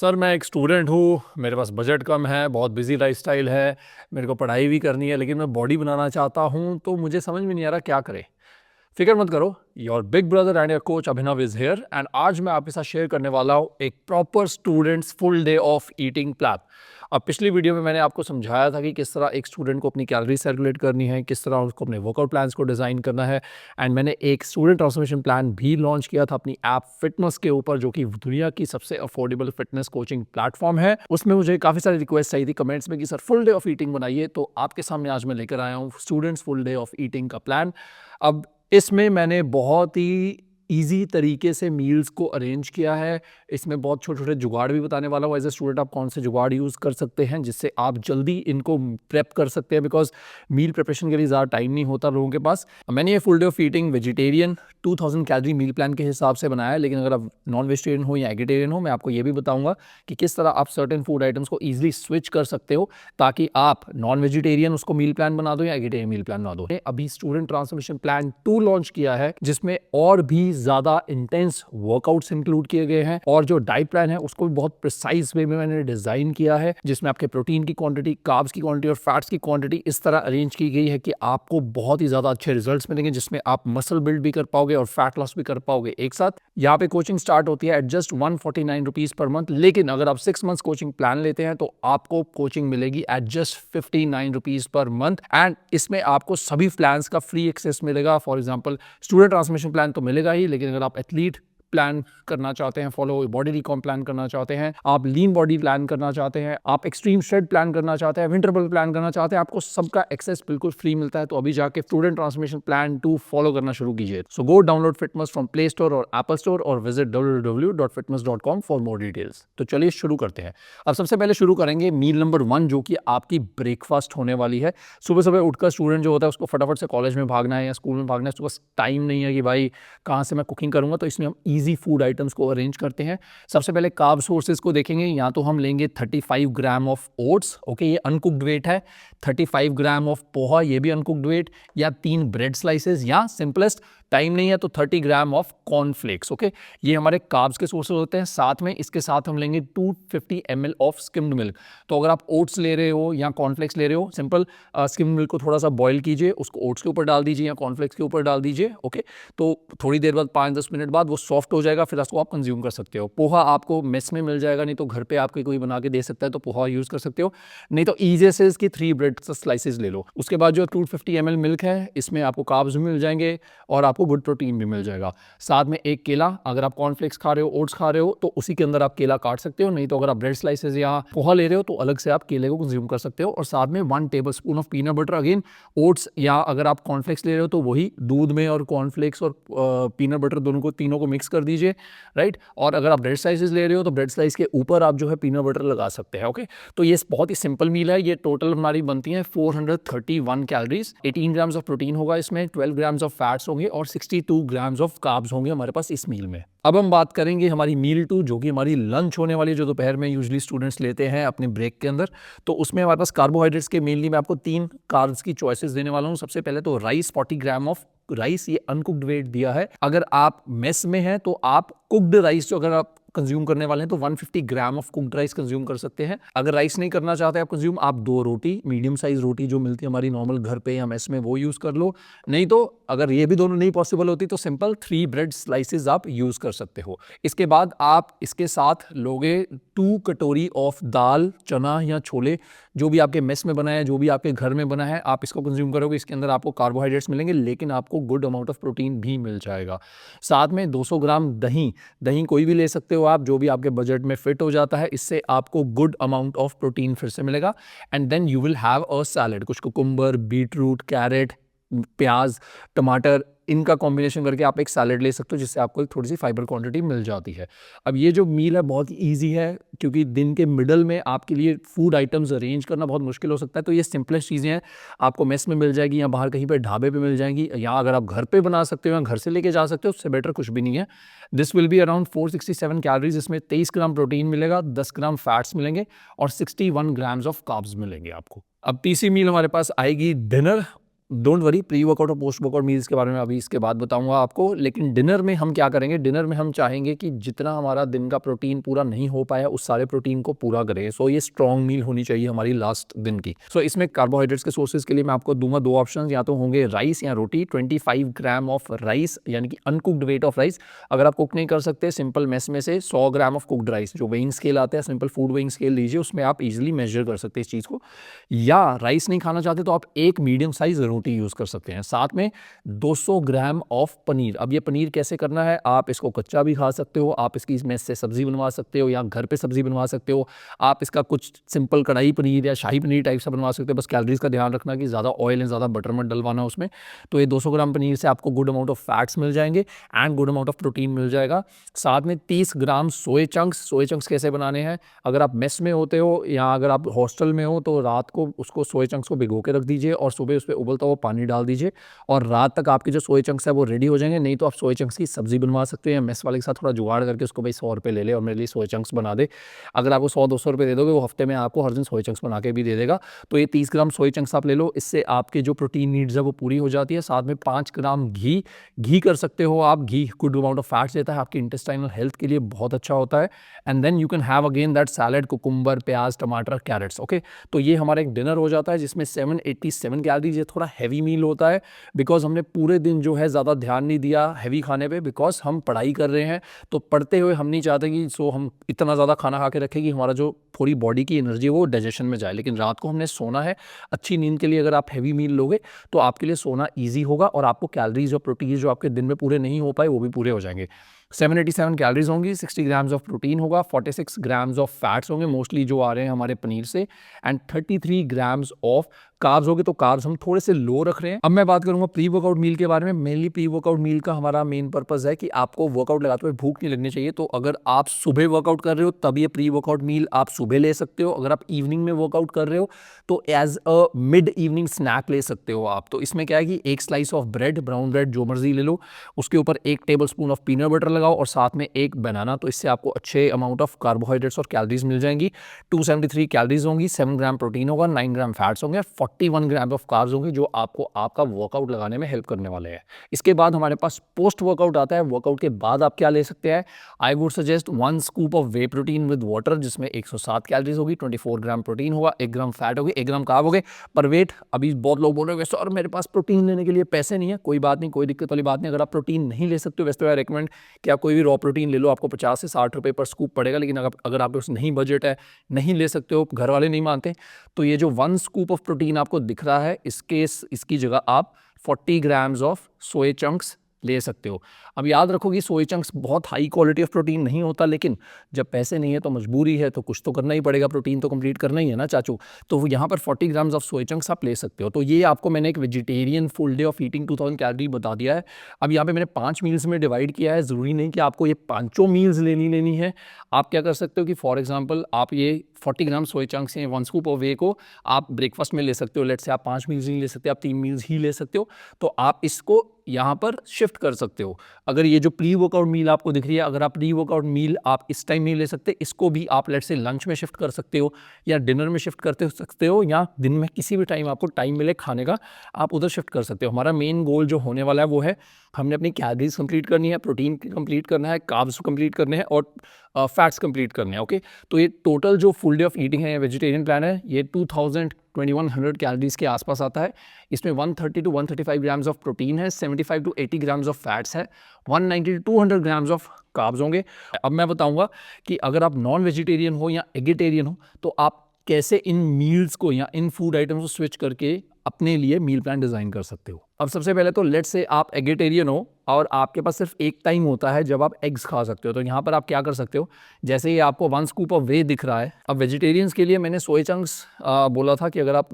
Sir मैं एक student हूँ, मेरे पास बजट कम है, बहुत बिजी लाइफस्टाइल है, मेरे को पढ़ाई भी करनी है लेकिन मैं बॉडी बनाना चाहता हूँ तो मुझे समझ में नहीं आ रहा क्या करें। फिक्र मत करो, your big brother and your coach Abhinav is here and आज मैं आपके साथ शेयर करने वाला हूँ एक proper students full day of eating plan. अब पिछली वीडियो में मैंने आपको समझाया था कि किस तरह एक स्टूडेंट को अपनी कैलोरी सर्कुलेट करनी है, किस तरह उसको अपने वर्कआउट प्लान्स को डिज़ाइन करना है। एंड मैंने एक स्टूडेंट ट्रांसफॉर्मेशन प्लान भी लॉन्च किया था अपनी ऐप फिटनेस के ऊपर, जो कि दुनिया की सबसे अफोर्डेबल फिटनेस कोचिंग प्लेटफॉर्म है। उसमें मुझे काफ़ी सारी रिक्वेस्ट आई थी कमेंट्स में कि sir full day of eating बनाइए, तो आपके सामने आज मैं लेकर आया हूँ students full day of eating का प्लान। अब इसमें मैंने बहुत ही ईज़ी तरीके से मील्स को अरेंज किया है। इसमें बहुत छोटे-छोटे जुगाड़ भी बताने वाला हूँ। एज़ अ स्टूडेंट आप कौन से जुगाड़ यूज़ कर सकते हैं जिससे आप जल्दी इनको प्रेप कर सकते हैं, बिकॉज़ मील प्रिपरेशन के लिए ज़्यादा टाइम नहीं होता लोगों के पास। मैंने ये full day of eating vegetarian 2000 calorie meal plan के हिसाब से बनाया है, लेकिन अगर आप नॉन वेजिटेरियन हो या एगिटेरियन हो, मैं आपको ये भी बताऊँगा कि किस तरह आप सर्टेन फूड आइटम्स को ईज़िली स्विच कर सकते हो ताकि आप नॉन वेजिटेरियन उसको मील प्लान बना दो या एगिटेरियन मील प्लान बना दो। अभी स्टूडेंट ट्रांसफॉर्मेशन प्लान 2 लॉन्च किया है जिसमें और भी ज़्यादा इंटेंस वर्कआउट्स इंक्लूड किए गए हैं और जो डाइट प्लान है उसको भी बहुत प्रिसाइज वे में मैंने डिजाइन किया है, जिसमें आपके प्रोटीन की क्वांटिटी, कार्ब्स की क्वांटिटी और फैट्स की क्वांटिटी इस तरह अरेंज की गई है कि आपको बहुत ही ज़्यादा अच्छे रिजल्ट्स मिलेंगे, जिसमें आप मसल बिल्ड भी कर पाओगे और फैट लॉस भी कर पाओगे एक साथ। यहाँ पे कोचिंग स्टार्ट होती है at just 149 rupees per month, लेकिन अगर आप 6 मंथ्स कोचिंग प्लान लेते हैं तो आपको कोचिंग मिलेगी at just 59 rupees per month. And इसमें आपको सभी प्लान्स का फ्री एक्सेस मिलेगा। For example student transformation plan तो मिलेगा ही, लेकिन अगर आप एथलीट प्लान करना चाहते हैं, फॉलो बॉडी रिकॉम प्लान करना चाहते हैं, आप लीन बॉडी प्लान करना चाहते हैं, आप एक्सट्रीम श्रेड प्लान करना चाहते हैं, विंटरबल प्लान करना चाहते हैं, आपको सबका एक्सेस बिल्कुल फ्री मिलता है। तो अभी जाके स्टूडेंट ट्रांसफॉर्मेशन प्लान 2 फॉलो करना शुरू कीजिए। So go download fitness from Play Store और एप्पल स्टोर और visit www.fitness.com for more details. तो चलिए शुरू करते हैं। अब सबसे पहले शुरू करेंगे मील नंबर 1, जो कि आपकी ब्रेकफास्ट होने वाली है। सुबह सुबह उठकर स्टूडेंट जो होता है उसको फटाफट से कॉलेज में भागना है या स्कूल में भागना है, उसके पास टाइम नहीं है कि भाई कहाँ से मैं कुकिंग करूंगा, तो इसमें हम ईजी फूड आइटम्स को अरेंज करते हैं। सबसे पहले कार्ब सोर्सेज को देखेंगे। या तो हम लेंगे 35 ग्राम ऑफ ओट्स, ओके, ये अनकुक्ड वेट है। 35 ग्राम ऑफ पोहा, ये भी अनकुक्ड वेट। या 3 ब्रेड स्लाइसेस, या सिंपलेस्ट टाइम नहीं है तो 30 ग्राम ऑफ कॉर्नफ्लेक्स, ओके। ये हमारे कार्ब्स के सोर्सेज होते हैं। साथ में इसके साथ हम लेंगे 250 ml ऑफ स्किम्ड मिल्क। तो अगर आप ओट्स ले रहे हो या कॉर्नफ्लेक्स ले रहे हो, सिंपल स्किम्ड मिल्क को थोड़ा सा बॉईल कीजिए, उसको ओट्स के ऊपर डाल दीजिए या कॉर्नफ्लेक्स के ऊपर डाल दीजिए, ओके। तो थोड़ी देर बाद 5-10 मिनट बाद वो सॉफ्ट हो जाएगा, फिर उसको आप कंज्यूम कर सकते हो। पोहा आपको मेस में मिल जाएगा, नहीं तो घर पे आपके कोई बना के दे सकता है तो पोहा यूज़ कर सकते हो। नहीं तो ईजेसेस की 3 ब्रेड स्लाइसेस ले लो। उसके बाद जो 250 ml मिल्क है, इसमें आपको कार्ब्स भी मिल जाएंगे और आपको गुड प्रोटीन भी मिल जाएगा। साथ में एक केला, अगर आप कॉर्नफ्लेक्स खा रहे हो, ओट्स खा रहे हो, तो उसी के अंदर आप केला काट सकते हो। नहीं तो अगर आप ब्रेड स्लाइसेस या पोहा ले रहे हो तो अलग से आप केले को कंज्यूम कर सकते हो। और साथ में 1 tablespoon of peanut butter, again oats या अगर आप कॉर्नफ्लेक्स ले रहे हो तो वही दूध में और कॉर्नफ्लेक्स और पीनट बटर दोनों को, तीनों को मिक्स कर दीजिए, राइट। और अगर आप ब्रेड स्लाइसेस ले रहे हो तो ब्रेड स्लाइस के ऊपर आप जो है पीनट बटर लगा सकते हैं, ओके। तो ये बहुत ही सिंपल मील है। ये टोटल हमारी बनती है 431 कैलोरीज। 18 ग्राम्स ऑफ प्रोटीन होगा इसमें, 12 ग्राम्स ऑफ फैट्स होंगे और 62 ग्राम्स ऑफ कार्ब्स होंगे हमारे पास इस मील में। अब हम बात करेंगे हमारी मील 2, जो कि हमारी लंच होने वाली है, जो दोपहर में यूजुअली स्टूडेंट्स लेते हैं अपने ब्रेक के अंदर। तो उसमें हमारे पास कार्बोहाइड्रेट्स के मेनली मैं आपको 3 कार्ब्स की चॉइसेस देने वाला हूँ। सबसे पहले तो राइस, 40 ग्राम ऑफ राइस, ये अनकुक्ड वेट दिया है। अगर आप मेस में हैं तो आप कुक्ड राइस जो अगर आप कंज्यूम करने वाले हैं तो 150 gram of cooked rice consume कर सकते हैं। अगर राइस नहीं करना चाहते आप कंज्यूम, आप 2 रोटी, मीडियम साइज रोटी जो मिलती है हमारी नॉर्मल घर पे या मेस में, वो यूज कर लो। नहीं तो अगर ये भी दोनों नहीं पॉसिबल होती तो सिंपल 3 ब्रेड स्लाइसेस आप यूज कर सकते हो। इसके बाद आप इसके साथ लोगे 2 कटोरी ऑफ दाल, चना या छोले, जो भी आपके मेस में बना है, जो भी आपके घर में बना है, आप इसको कंज्यूम करोगे। इसके अंदर आपको कार्बोहाइड्रेट्स मिलेंगे, लेकिन आपको गुड अमाउंट ऑफ प्रोटीन भी मिल जाएगा। साथ में 200 ग्राम दही, दही कोई भी ले सकते हो आप, जो भी आपके बजट में फिट हो जाता है। इससे आपको गुड अमाउंट ऑफ प्रोटीन फिर से मिलेगा। And then you will have a salad, कुछ कुकुम्बर, बीटरूट, कैरेट, प्याज, टमाटर, इनका कॉम्बिनेशन करके आप एक सैलेड ले सकते हो, जिससे आपको थोड़ी सी फाइबर क्वांटिटी मिल जाती है। अब ये जो मील है बहुत ईजी है, क्योंकि दिन के मिडल में आपके लिए फूड आइटम्स अरेंज करना बहुत मुश्किल हो सकता है। तो ये सिंपलेस्ट चीज़ें हैं, आपको मेस में मिल जाएगी या बाहर कहीं पे ढाबे पे मिल जाएंगी, या अगर आप घर पे बना सकते हो या घर से लेके जा सकते हो, उससे बेटर कुछ भी नहीं है। This will be around 467 calories. इसमें 23 ग्राम प्रोटीन मिलेगा, 10 ग्राम फैट्स मिलेंगे और 61 ग्राम्स ऑफ कार्ब्स मिलेंगे आपको। अब तीसरी मील हमारे पास आएगी dinner. Don't worry, pre workout और पोस्ट वर्कआउट मील्स के बारे में अभी इसके बाद बताऊंगा आपको। लेकिन डिनर में हम क्या करेंगे, डिनर में हम चाहेंगे कि जितना हमारा दिन का प्रोटीन पूरा नहीं हो पाया उस सारे प्रोटीन को पूरा करें। सो ये स्ट्रॉन्ग मील होनी चाहिए हमारी लास्ट दिन की। सो इसमें कार्बोहाइड्रेट्स के सोर्सेज के लिए मैं आपको दूंगा दो ऑप्शन, या तो होंगे राइस या रोटी। 25 ग्राम ऑफ राइस यानी कि अनकुक्ड वेट ऑफ राइस। अगर आप कुक नहीं कर सकते, सिंपल मेस में से 100 ग्राम ऑफ कुक्ड राइस, जो वेइंग स्केल आता है सिंपल फूड वेइंग स्केल लीजिए, उसमें आप इजीली मेजर कर सकते हैं इस चीज़ को। या राइस नहीं खाना चाहते तो आप एक मीडियम साइज रोटी यूज़ कर सकते हैं। साथ में 200 ग्राम ऑफ पनीर। अब ये पनीर कैसे करना है, आप इसको कच्चा भी खा सकते हो, आप इसकी इसमें से सब्जी बनवा सकते हो, या घर पे सब्जी बनवा सकते हो। आप इसका कुछ सिंपल कढ़ाई पनीर या शाही पनीर टाइप सा बनवा सकते हो। बस कैलोरीज का ध्यान रखना कि ज़्यादा ऑयल एंड ज़्यादा बटर मत डलवाना उसमें। तो ये 200 ग्राम पनीर से आपको गुड अमाउंट ऑफ फैट्स मिल जाएंगे and good amount of protein मिल जाएगा। साथ में 30 ग्राम सोए चंक्स। सोए चंक्स कैसे बनाने हैं, अगर आप मेस में होते हो या अगर आप हॉस्टल में हो तो रात को उसको सोए चंक्स को भिगो के रख दीजिए और सुबह उस पर उबलता हुआ पानी डाल दीजिए और रात तक आपके जो सोए चंक्स है वो रेडी हो जाएंगे। नहीं तो आप सोए चंक्स की सब्जी बनवा सकते हैं, मेस वाले के साथ थोड़ा जुगाड़ करके उसको भाई 100 रुपये ले ले और मेरे लिए सोए चंक्स बना दे। अगर आपको 100-200 रुपये दे दोगे वो हफ्ते में आपको हर दिन सोए चंक्स बना के भी दे देगा। तो ये 30 ग्राम सोए चंक्स आप ले लो, इससे आपके जो प्रोटीन नीड्स है वो पूरी हो जाती है। साथ में 5 ग्राम घी। घी कर सकते हो आप, घी गुड अमाउंट ऑफ फैट्स देता है, आपकी इंटेस्टाइनल हेल्थ के लिए बहुत अच्छा होता है। And then you can have again that salad, cucumber, प्याज, टमाटर, कैरेट्स। ओके, तो ये हमारा एक डिनर हो जाता है जिसमें 787 कैलोरीज। ये थोड़ा हैवी मील होता है बिकॉज हमने पूरे दिन जो है ज़्यादा ध्यान नहीं दिया हैवी खाने पे, बिकॉज हम पढ़ाई कर रहे हैं। तो पढ़ते हुए हम नहीं चाहते कि हम इतना ज़्यादा खाना खा के रखें कि हमारा जो पूरी बॉडी की एनर्जी वो डाइजेशन में जाए। लेकिन रात को हमने सोना है। अच्छी नींद के लिए अगर आप हैवी मील लोगे तो आपके लिए सोना ईजी होगा और आपको कैलोरीज और प्रोटीन जो आपके दिन में पूरे नहीं हो पाए वो भी पूरे हो जाएंगे। 787 कैलोरीज होंगी, 60 ग्राम्स ऑफ प्रोटीन होगा, 46 ग्राम्स ऑफ फैट्स होंगे मोस्टली जो आ रहे हैं हमारे पनीर से, एंड 33 ग्राम्स ऑफ कार्ब्स होंगे। तो कार्ब्स हम थोड़े से लो रख रहे हैं। अब मैं बात करूंगा प्री वर्कआउट मील के बारे में। मेनली प्री वर्कआउट मील का हमारा मेन पर्पस है कि आपको वर्कआउट लगाते हुए भूख नहीं लगनी चाहिए। तो अगर आप सुबह वर्कआउट कर रहे हो तब ये प्री वर्कआउट मील आप सुबह ले सकते हो। अगर आप इवनिंग में वर्कआउट कर रहे हो तो as a mid evening snack ले सकते हो आप। तो इसमें क्या है कि एक slice of bread, brown bread जो मर्जी ले लो, उसके ऊपर 1 table spoon of peanut butter लगाओ और साथ में एक बनाना। तो इससे आपको अच्छे अमाउंट ऑफ कार्बोहाइड्रेट्स और कैलोरीज मिल जाएंगी। 273 कैलोरीज होंगी, 7 ग्राम प्रोटीन होगा, 9 ग्राम फैट्स होंगे, 41 ग्राम ऑफ कार्ब्स होंगे जो आपको आपका वर्कआउट लगाने में हेल्प करने वाले हैं। इसके बाद हमारे पास पोस्ट वर्कआउट आता है। वर्कआउट के बाद आप क्या ले सकते हैं, I would suggest 1 scoop of way protein with water जिसमें 107 कैलोरीज होगी, 24 ग्राम प्रोटीन होगा, 1 ग्राम फैट होगी, 1 ग्राम कार्ब हो गए पर वेट। अभी बहुत लोग बोल रहे हैं सर मेरे पास प्रोटीन लेने के लिए पैसे नहीं है। कोई बात नहीं, कोई दिक्कत वाली बात नहीं। अगर आप प्रोटीन नहीं ले सकते हो, वैसे तो आई रिकमेंड कि आप कोई भी रॉ प्रोटीन ले लो, आपको 50 से 60 रुपये पर स्कूप पड़ेगा। लेकिन अगर आपके पास नहीं बजट है, नहीं ले सकते हो, घर वाले नहीं मानते, तो ये जो 1 स्कूप ऑफ प्रोटीन आपको दिख रहा है इसकी जगह आप 40 ग्राम्स ऑफ सोए चंक्स ले सकते हो। अब याद रखो कि सोए चंक्स बहुत हाई क्वालिटी ऑफ प्रोटीन नहीं होता, लेकिन जब पैसे नहीं है तो मजबूरी है तो कुछ तो करना ही पड़ेगा, प्रोटीन तो कंप्लीट करना ही है ना चाचू। तो यहाँ पर 40 ग्राम्स ऑफ सोए चंक्स आप ले सकते हो। तो ये आपको मैंने एक vegetarian full day of eating 2000 calorie बता दिया है। अब यहाँ पे मैंने 5 मील्स में डिवाइड किया है। ज़रूरी नहीं कि आपको ये 5 मील्स लेनी है। आप क्या कर सकते हो कि फॉर एग्जाम्पल आप ये 40 ग्राम सोए चंक्स या 1 स्कूप ऑफ वे को आप ब्रेकफास्ट में ले सकते हो। लेट से आप 5 मील्स नहीं ले सकते, आप 3 मील्स ही ले सकते हो। तो आप इसको यहाँ पर शिफ्ट कर सकते हो। अगर ये जो प्री वर्कआउट मील आपको दिख रही है, अगर आप प्री वर्कआउट मील आप इस टाइम नहीं ले सकते, इसको भी आप लेट से लंच में शिफ्ट कर सकते हो या डिनर में शिफ्ट करते सकते हो, या दिन में किसी भी टाइम आपको टाइम मिले खाने का आप उधर शिफ्ट कर सकते हो। हमारा मेन गोल जो होने वाला है वो है हमने अपनी कैलोरीज कंप्लीट करनी है, प्रोटीन कंप्लीट करना है, कार्ब्स कंप्लीट करने हैं और फैट्स कंप्लीट करने हैं। ओके, तो ये टोटल जो फुल डे ऑफ ईटिंग है, वेजिटेरियन प्लान है, ये 2100 कैलोरीज के आसपास आता है। इसमें 130 to 135 ग्राम्स ऑफ प्रोटीन है, 75 to 80 ग्राम्स ऑफ फैट्स है, 190 to 200 ग्राम्स ऑफ कार्ब्स होंगे। अब मैं बताऊंगा कि अगर आप नॉन वेजिटेरियन हो या एगिटेरियन हो तो आप कैसे इन मील्स को या इन फूड आइटम्स को स्विच करके अपने लिए मील प्लान डिज़ाइन कर सकते हो। अब सबसे पहले तो लेट्स से आप एगिटेरियन हो और आपके पास सिर्फ एक टाइम होता है जब आप एग्स खा सकते हो। तो यहाँ पर आप क्या कर सकते हो, जैसे ही आपको 1 स्कूप ऑफ वे दिख रहा है। अब वेजिटेरियंस के लिए मैंने सोए चंक्स बोला था कि अगर आप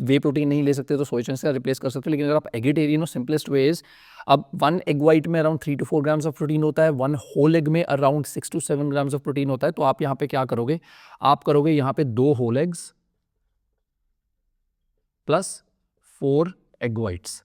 वे प्रोटीन नहीं ले सकते तो सोए चंक्स का रिप्लेस कर सकते हो। लेकिन अगर आप एगिटेरियन हो, सिंपलेस्ट वे इज अब 1 एग वाइट में around 3 to 4 grams of protein होता है, 1 होल एग में around 6 to 7 grams of protein होता है। तो आप यहाँ पे क्या करोगे, आप करोगे यहाँ पे 2 whole eggs plus 4 egg whites.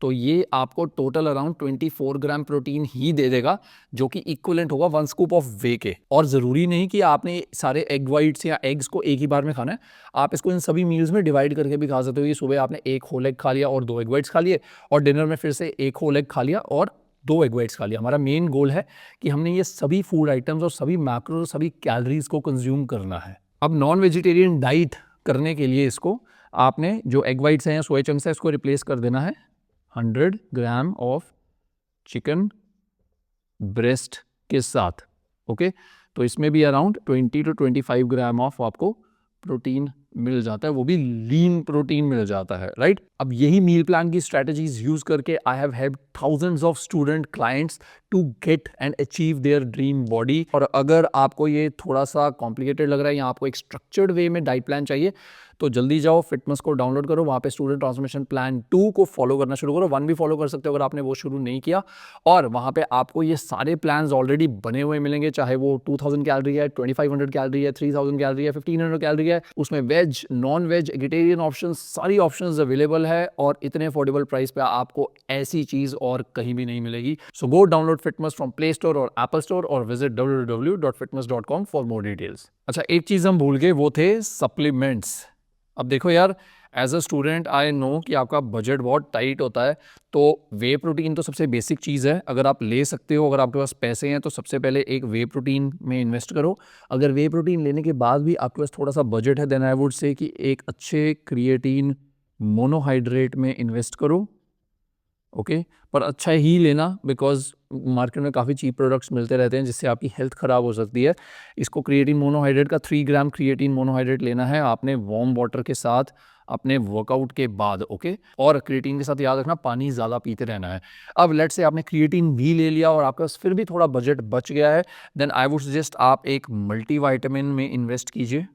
तो ये आपको टोटल अराउंड 24 ग्राम प्रोटीन ही दे देगा, जो कि इक्विवेलेंट होगा 1 स्कूप ऑफ वे के। और ज़रूरी नहीं कि आपने सारे एग वाइट्स या एग्स को एक ही बार में खाना है, आप इसको इन सभी मील्स में डिवाइड करके भी खा सकते हो। ये सुबह आपने एक होल एग खा लिया और 2 एग वाइट्स खा लिए, और डिनर में फिर से एक होल एग खा लिया और 2 एग वाइट्स खा लिया। हमारा मेन गोल है कि हमने ये सभी फूड आइटम्स और सभी मैक्रो, सभी कैलोरीज को कंज्यूम करना है। अब नॉन वेजिटेरियन डाइट करने के लिए इसको आपने जो एग वाइट्स हैं या सोया चंक्स है, इसको रिप्लेस कर देना है 100 ग्राम ऑफ चिकन ब्रेस्ट के साथ। ओके, तो इसमें भी अराउंड 20 to 25 ग्राम ऑफ आपको प्रोटीन मिल जाता है, वो भी लीन प्रोटीन मिल जाता है, राइट। अब यही मील प्लान की स्ट्रेटजीज यूज करके I have helped thousands of student clients to get and achieve their dream body. और अगर आपको ये थोड़ा सा कॉम्प्लिकेटेड लग रहा है या आपको एक स्ट्रक्चर्ड वे में डाइट प्लान चाहिए, तो जल्दी जाओ फिटनेस को डाउनलोड करो, वहाँ पे स्टूडेंट ट्रांसफॉर्मेशन प्लान 2 को फॉलो करना शुरू करो। 1 भी फॉलो कर सकते हो अगर आपने वो शुरू नहीं किया, और वहाँ पे आपको ये सारे प्लान्स ऑलरेडी बने हुए मिलेंगे, चाहे वो 2000 कैलोरी है, 2500 कैलोरी है, 3000 कैलोरी है, 1500 कैलोरी है। उसमें veg, non veg, vegetarian option, सारी ऑप्शंस अवेलेबल है, और इतने अफोर्डेबल प्राइस पे आपको ऐसी चीज और कहीं भी नहीं मिलेगी। So go download fitness from Play Store और एप्पल स्टोर, और visit www.fitness.com for more details. अच्छा, एक चीज हम भूल गए, वो थे सप्लीमेंट्स। अब देखो यार, as a student I know कि आपका बजट बहुत टाइट होता है, तो वे प्रोटीन तो सबसे बेसिक चीज़ है। अगर आप ले सकते हो, अगर आपके पास पैसे हैं, तो सबसे पहले एक वे प्रोटीन में इन्वेस्ट करो। अगर वे प्रोटीन लेने के बाद भी आपके पास थोड़ा सा बजट है, देन आई वुड से कि एक अच्छे क्रिएटिन मोनोहाइड्रेट में इन्वेस्ट करो। ओके, पर अच्छा ही लेना, बिकॉज मार्केट में काफ़ी चीप प्रोडक्ट्स मिलते रहते हैं जिससे आपकी हेल्थ ख़राब हो सकती है। इसको क्रिएटिन मोनोहाइड्रेट का 3 ग्राम क्रिएटिन मोनोहाइड्रेट लेना है आपने वार्म वाटर के साथ अपने वर्कआउट के बाद। ओके, और क्रिएटिन के साथ याद रखना पानी ज़्यादा पीते रहना है। अब लेट्स से आपने क्रिएटिन भी ले लिया और आपके पास फिर भी थोड़ा बजट बच गया है, देन आई वुड सजेस्ट आप एक मल्टीविटामिन में इन्वेस्ट कीजिए,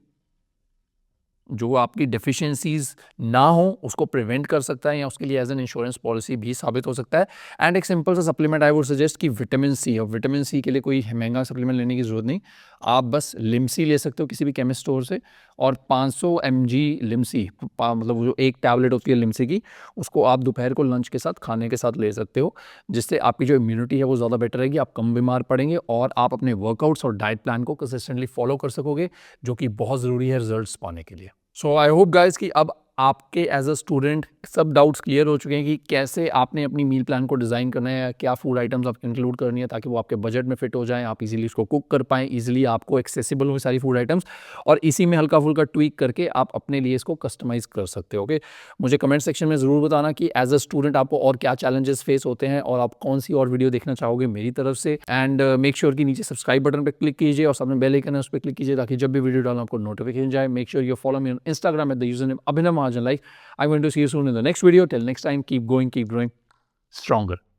जो आपकी डेफिशिएंसीज ना हो उसको प्रिवेंट कर सकता है, या उसके लिए एज एन इंश्योरेंस पॉलिसी भी साबित हो सकता है। एंड एक सिंपल सा सप्लीमेंट आई वुड सजेस्ट कि विटामिन सी। और विटामिन सी के लिए कोई महंगा सप्लीमेंट लेने की ज़रूरत नहीं, आप बस लिमसी ले सकते हो किसी भी केमिस्ट स्टोर से, और 500 mg लिमसी, मतलब जो एक टैबलेट होती है लिमसी की, उसको आप दोपहर को लंच के साथ, खाने के साथ ले सकते हो, जिससे आपकी जो इम्यूनिटी है वो ज़्यादा बेटर रहेगी, आप कम बीमार पड़ेंगे, और आप अपने वर्कआउट्स और डाइट प्लान को कंसिस्टेंटली फॉलो कर सकोगे, जो कि बहुत ज़रूरी है रिजल्ट्स पाने के लिए। सो आई होप गाइज कि अब आपके एज अ स्टूडेंट सब डाउट्स क्लियर हो चुके हैं कि कैसे आपने अपनी मील प्लान को डिज़ाइन करना है, क्या फूड आइटम्स आप इंक्लूड करनी है ताकि वो आपके बजट में फिट हो जाएं, आप इजीली उसको कुक कर पाएँ, इजीली आपको एक्सेसिबल हो सारी फूड आइटम्स, और इसी में हल्का फुल्का ट्वीक करके आप अपने लिए इसको कस्टमाइज़ कर सकते हो। ओके, मुझे कमेंट सेक्शन में ज़रूर बताना कि एज अ स्टूडेंट आपको और क्या चैलेंजेस फेस होते हैं, और आप कौन सी और वीडियो देखना चाहोगे मेरी तरफ से। एंड मेक श्योर कि नीचे सब्सक्राइब बटन पर क्लिक कीजिए और सामने बेल आइकन है उस पर क्लिक कीजिए, ताकि जब भी वीडियो डालूं आपको नोटिफिकेशन जाए। Make sure you follow me on Instagram at the username Abhinav Mahajan. I'm going to see you soon in the next video. Till next time, keep going, keep growing stronger.